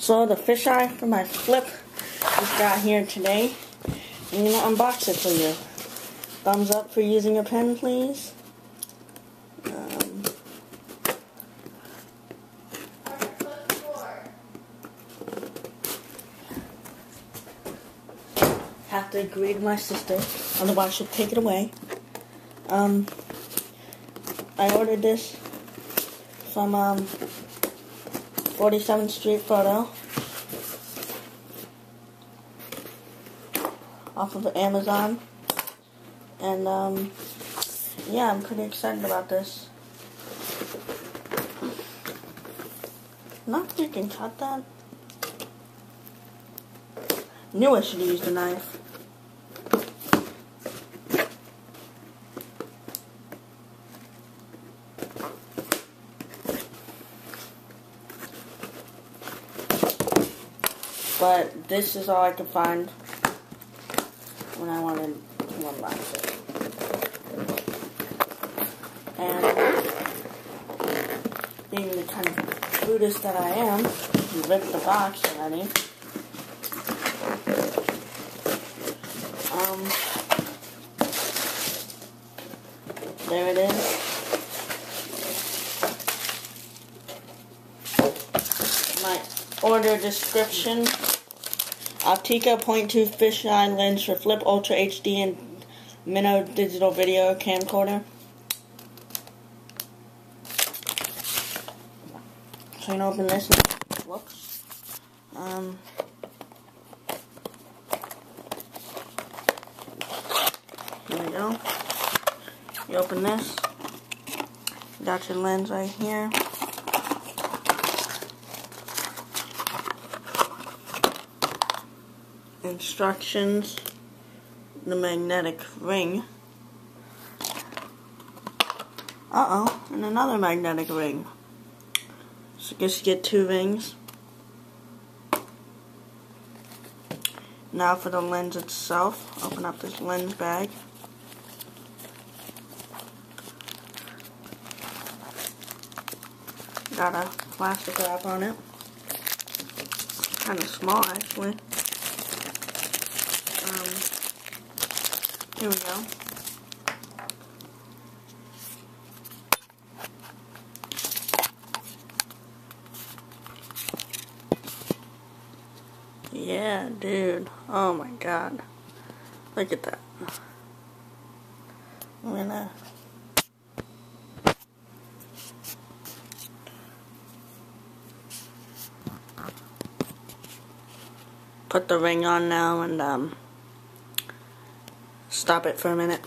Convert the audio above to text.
So the fisheye for my flip just got here today. I'm gonna unbox it for you. Thumbs up for using a pen, please. Have to agree to my sister, otherwise she'll take it away. I ordered this from 47th Street Photo off of Amazon, and yeah, I'm pretty excited about this. Not that you can cut that. Knew I should have used a knife. But this is all I could find when I wanted to unbox it. And being the kind of Buddhist that I am, I ripped the box already. There it is. My order description: Opteka 0.2 fisheye lens for flip UltraHD and minnow digital video camcorder. So you can open this. Whoops. Here we go. You open this. You got your lens right here. Instructions. The magnetic ring. And another magnetic ring. So I guess you get two rings. Now for the lens itself. Open up this lens bag. Got a plastic wrap on it. Kind of small, actually. Here we go. Yeah, dude. Oh my god. Look at that. I'm gonna put the ring on now and stop it for a minute.